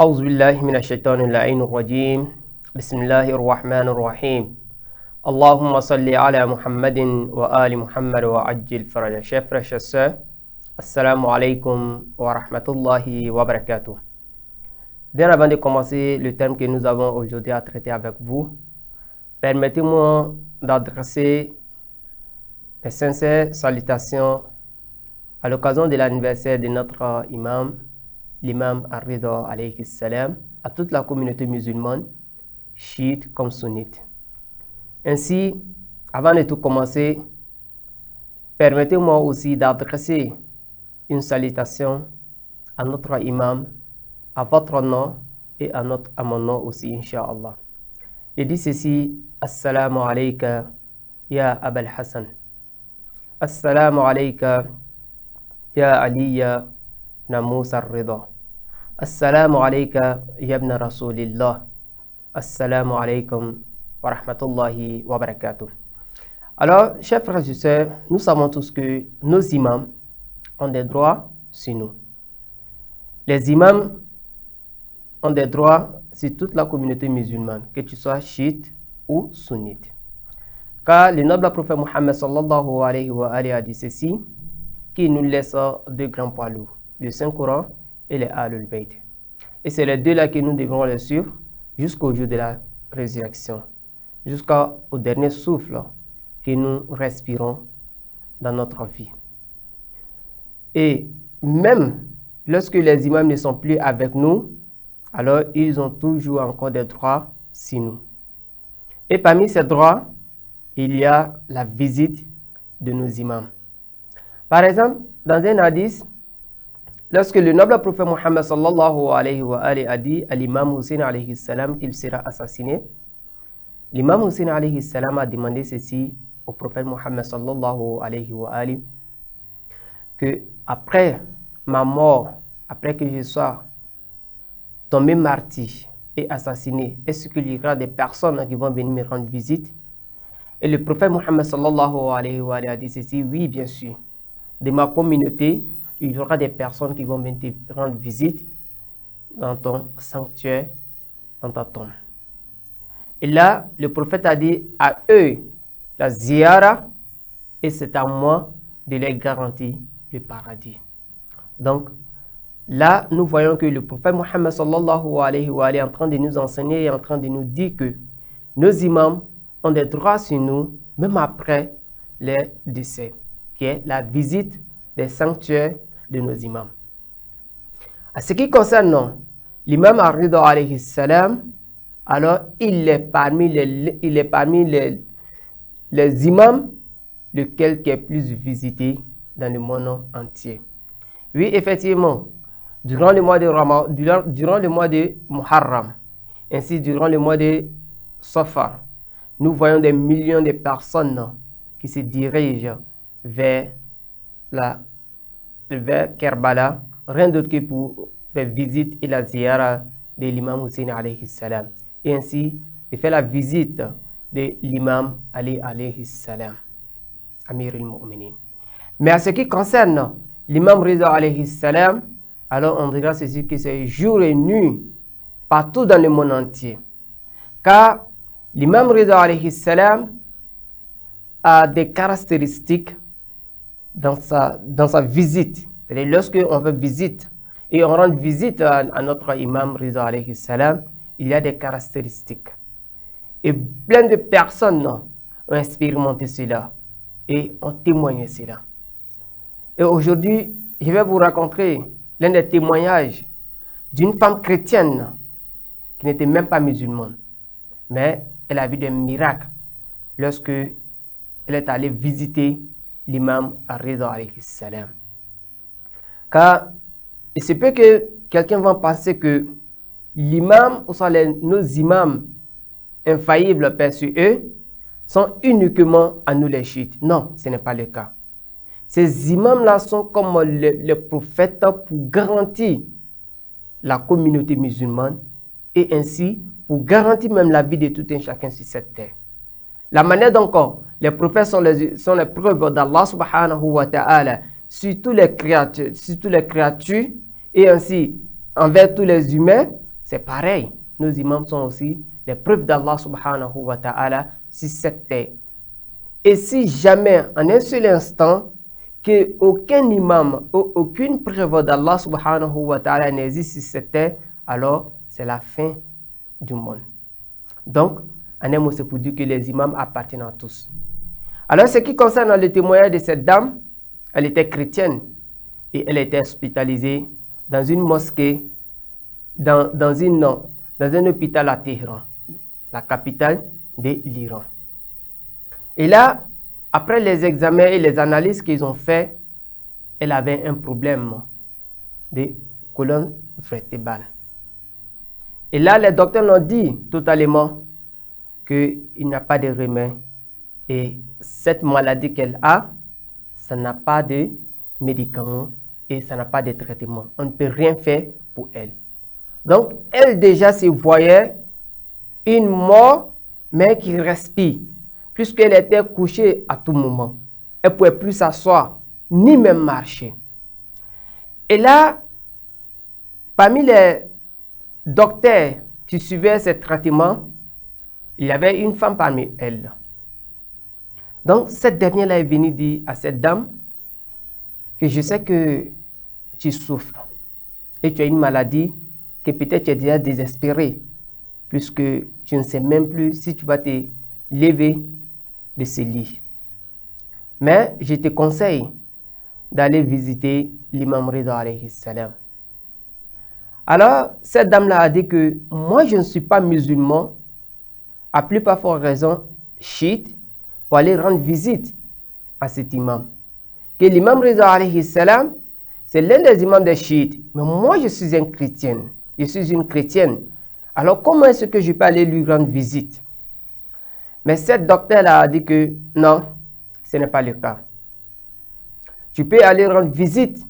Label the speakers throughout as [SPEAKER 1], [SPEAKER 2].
[SPEAKER 1] أعوذ بالله من الشيطان اللعين الرجيم بسم الله الرحمن الرحيم اللهم صل على محمد وآل محمد وعجل فرج. Chers frères, chers sœurs, Assalamu alaikum wa rahmatullahi wa barakatuh. Bien avant de commencer le thème que nous avons aujourd'hui à traiter avec vous, permettez-moi d'adresser mes sincères salutations à l'occasion de l'anniversaire de notre imam, l'imam Ar-Ridha alayhi salam, à toute la communauté musulmane, chiite comme sunnite. Ainsi, avant de tout commencer, permettez-moi aussi d'adresser une salutation à notre imam, à votre nom et à mon nom aussi, Inch'Allah. Je dis ceci, Assalamu alayka ya Abul Hassan. Assalamu alayka ya Aliya Namus Ar-Ridha. Assalamu alayka ya ibn Rasulillah. Assalamu alaykum wa rahmatullahi wa barakatuh. Alors, chers frères et sœurs, nous savons tous que nos imams ont des droits sur nous. Les imams ont des droits sur toute la communauté musulmane, que tu sois chiite ou sunnite. Car le noble prophète Mohammed sallallahu alayhi wa alayhi a dit ceci, qui nous laisse deux grands poids lourds, le Saint-Coran et les Ahlul Bayt. Et c'est les deux là que nous devrons les suivre jusqu'au jour de la résurrection, jusqu'au dernier souffle que nous respirons dans notre vie. Et même lorsque les imams ne sont plus avec nous, alors ils ont toujours encore des droits sur nous. Et parmi ces droits, il y a la visite de nos imams. Par exemple, dans un hadith, lorsque le noble prophète Mohammed sallallahu alayhi wa alayhi a dit à l'imam Hussein alayhi salam qu'il sera assassiné, l'imam Hussein alayhi salam a demandé ceci au prophète Mohammed sallallahu alayhi wa alayhi, que après ma mort, après que je sois tombé martyr et assassiné, est-ce qu'il y aura des personnes qui vont venir me rendre visite? Et le prophète Mohammed sallallahu alayhi wa alayhi a dit ceci, oui bien sûr. De ma communauté, il y aura des personnes qui vont venir te rendre visite dans ton sanctuaire, dans ta tombe. Et là, le prophète a dit à eux la ziyara, et c'est à moi de les garantir le paradis. Donc, là, nous voyons que le prophète Mohammed sallallahu alayhi wa alayhi est en train de nous enseigner et en train de nous dire que nos imams ont des droits sur nous, même après les décès, qui est la visite des sanctuaires de nos imams. À ce qui concerne l'imam Ar-Ridha alayhi salam, alors il est parmi les imams lequel qui est plus visité dans le monde entier. Oui, effectivement, durant le mois de Muharram, ainsi durant le mois de Safar, nous voyons des millions de personnes qui se dirigent vers Kerbala, rien d'autre que pour faire visite et la ziyara de l'imam Hussein alayhi salam. Et ainsi, de faire la visite de l'imam Ali alayhi salam, Amir al-Mu'minin. Mais à ce qui concerne l'imam Ridha alayhi salam, alors on dira ceci que c'est jour et nuit partout dans le monde entier. Car l'imam Ridha alayhi salam a des caractéristiques dans sa visite. C'est-à-dire lorsque on fait visite et on rend visite à notre imam Ridha alayhi salam, il y a des caractéristiques. Et plein de personnes ont expérimenté cela et ont témoigné cela. Et aujourd'hui, je vais vous raconter l'un des témoignages d'une femme chrétienne qui n'était même pas musulmane, mais elle a vu des miracles lorsque elle est allée visiter l'imam Ar-Ridha alayhi salam. Car il se peut que quelqu'un va penser que l'imam, ou soit nos imams infaillibles perçus eux, sont uniquement à nous les chiites. Non, ce n'est pas le cas. Ces imams-là sont comme les prophètes pour garantir la communauté musulmane et ainsi pour garantir même la vie de tout un chacun sur cette terre. La manière dont les prophètes sont les preuves d'Allah subhanahu wa ta'ala sur toutes les créatures et ainsi envers tous les humains, c'est pareil. Nos imams sont aussi les preuves d'Allah subhanahu wa ta'ala sur cette terre. Et si jamais, en un seul instant, qu'aucun imam ou aucune preuve d'Allah subhanahu wa ta'ala n'existe sur cette terre, alors c'est la fin du monde. Donc, en un mot, c'est pour dire que les imams appartiennent à tous. Alors, ce qui concerne le témoignage de cette dame, elle était chrétienne et elle était hospitalisée dans une mosquée, dans un hôpital à Téhéran, la capitale de l'Iran. Et là, après les examens et les analyses qu'ils ont fait, elle avait un problème de colonne vertébrale. Et là, les docteurs l'ont dit totalement qu'il n'y a pas de remède. Et cette maladie qu'elle a, ça n'a pas de médicaments et ça n'a pas de traitement. On ne peut rien faire pour elle. Donc, elle déjà se voyait une mort, mais qui respire, puisqu'elle était couchée à tout moment. Elle ne pouvait plus s'asseoir, ni même marcher. Et là, parmi les docteurs qui suivaient ce traitement, il y avait une femme parmi elles. Donc, cette dernière-là est venue dire à cette dame que je sais que tu souffres et tu as une maladie que peut-être tu es déjà désespéré puisque tu ne sais même plus si tu vas te lever de ce lit. Mais je te conseille d'aller visiter l'imam Rida alayhi salam. Alors, cette dame-là a dit que moi, je ne suis pas musulman, à plus pas forte raison, chiite, pour aller rendre visite à cet imam. Que l'imam Rida alayhi salam, c'est l'un des imams des chiites. Mais moi, je suis un chrétien. Je suis une chrétienne. Alors, comment est-ce que je peux aller lui rendre visite? Mais cette docteur a dit que non, ce n'est pas le cas. Tu peux aller rendre visite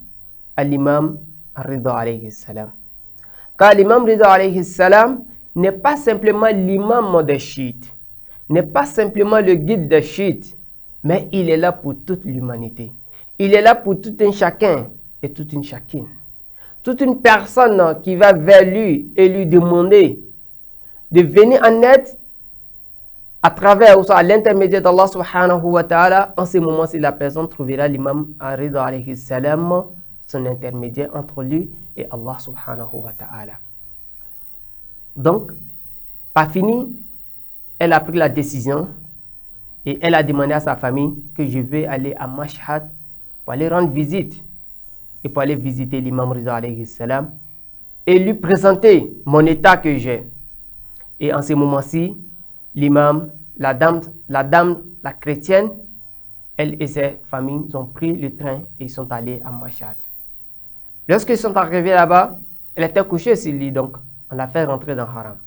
[SPEAKER 1] à l'imam Rida alayhi salam. Car l'imam Rida alayhi salam n'est pas simplement l'imam des chiites, n'est pas simplement le guide des chiites, mais il est là pour toute l'humanité. Il est là pour tout un chacun et toute une chacune. Toute une personne qui va vers lui et lui demander de venir en aide à travers ou à l'intermédiaire d'Allah subhanahu wa ta'ala, en ce moment-ci, la personne trouvera l'imam Rida alayhi salam, son intermédiaire entre lui et Allah subhanahu wa ta'ala. Donc, pas fini, elle a pris la décision et elle a demandé à sa famille que je vais aller à Mashhad pour aller rendre visite et pour aller visiter l'imam Rida alayhi salam et lui présenter mon état que j'ai. Et en ce moment-ci, l'imam, la chrétienne, elle et ses familles ont pris le train et ils sont allés à Mashhad. Lorsqu'ils sont arrivés là-bas, elle était couchée sur le lit, donc on l'a fait rentrer dans Haram.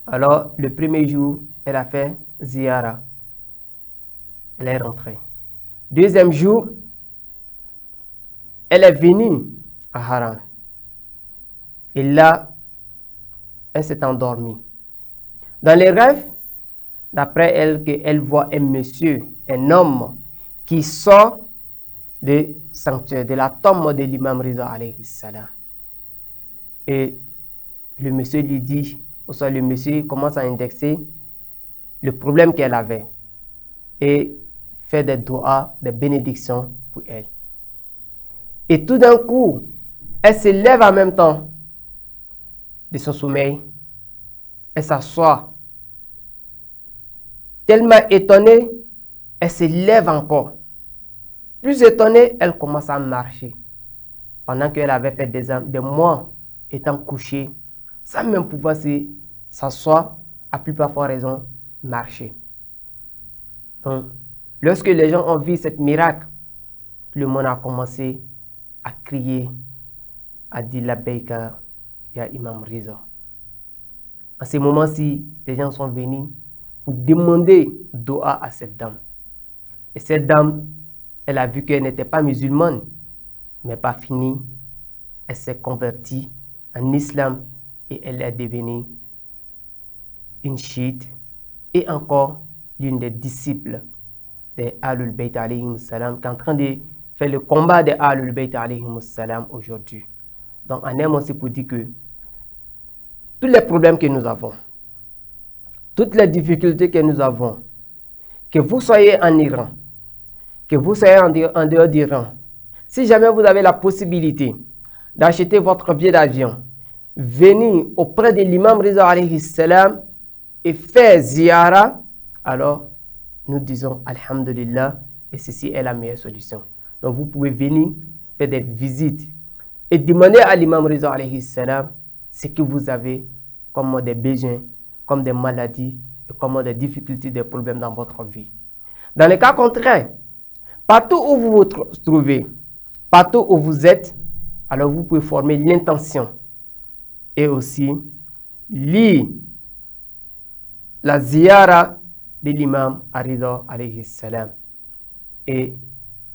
[SPEAKER 1] Alors, le premier jour, elle a fait ziyara. Elle est rentrée. Deuxième jour, elle est venue à Haram. Et là, elle s'est endormie. Dans les rêves, d'après elle, elle voit un monsieur, un homme, qui sort du sanctuaire, de la tombe de l'imam Rida alayhi salam. Et le monsieur lui dit, ou soit le monsieur commence à indexer le problème qu'elle avait et fait des doigts, des bénédictions pour elle. Et tout d'un coup, elle se lève en même temps de son sommeil, elle s'assoit. Tellement étonnée, elle se lève encore. Plus étonnée, elle commence à marcher. Pendant qu'elle avait fait des mois étant couchée, sans même pouvoir s'asseoir, à plus parfois raison, marcher. Donc, lorsque les gens ont vu cette miracle, le monde a commencé à crier, à dire la Baïka, ya Imam Rida. En ce moment-ci, les gens sont venus pour demander doa à cette dame. Et cette dame, elle a vu qu'elle n'était pas musulmane, mais pas fini. Elle s'est convertie en islam et elle est devenue une chiite et encore l'une des disciples des Ahlul Bayt alayhim salam, qui est en train de faire le combat des Ahlul Bayt alayhim salam aujourd'hui. Donc en un mot, c'est pour dire que tous les problèmes que nous avons, toutes les difficultés que nous avons, que vous soyez en Iran, que vous soyez en dehors d'Iran, si jamais vous avez la possibilité d'acheter votre billet d'avion, venir auprès de l'imam Riza alayhi salam et faire ziyara, alors nous disons alhamdulillah et ceci est la meilleure solution. Donc vous pouvez venir faire des visites et demander à l'imam Riza alayhi salam ce que vous avez comme des besoins, comme des maladies, et comme des difficultés, des problèmes dans votre vie. Dans le cas contraire, partout où vous vous trouvez, partout où vous êtes, alors vous pouvez former l'intention et aussi lire la ziyara de l'imam Riza alayhi salam. Et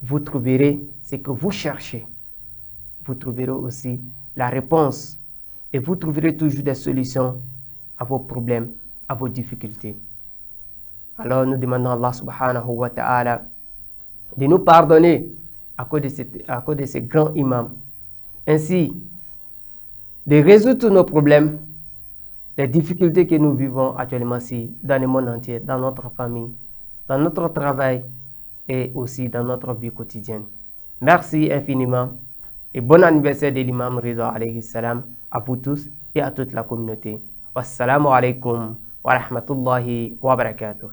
[SPEAKER 1] vous trouverez ce que vous cherchez. Vous trouverez aussi la réponse et vous trouverez toujours des solutions à vos problèmes, à vos difficultés. Alors nous demandons à Allah subhanahu wa ta'ala de nous pardonner à cause de ces grands imams. Ainsi, de résoudre tous nos problèmes, les difficultés que nous vivons actuellement ici, dans le monde entier, dans notre famille, dans notre travail et aussi dans notre vie quotidienne. Merci infiniment et bon anniversaire de l'imam Riza alayhi salam à vous tous et à toute la communauté. Wassalamu alaikum wa rahmatullahi wa barakatuh.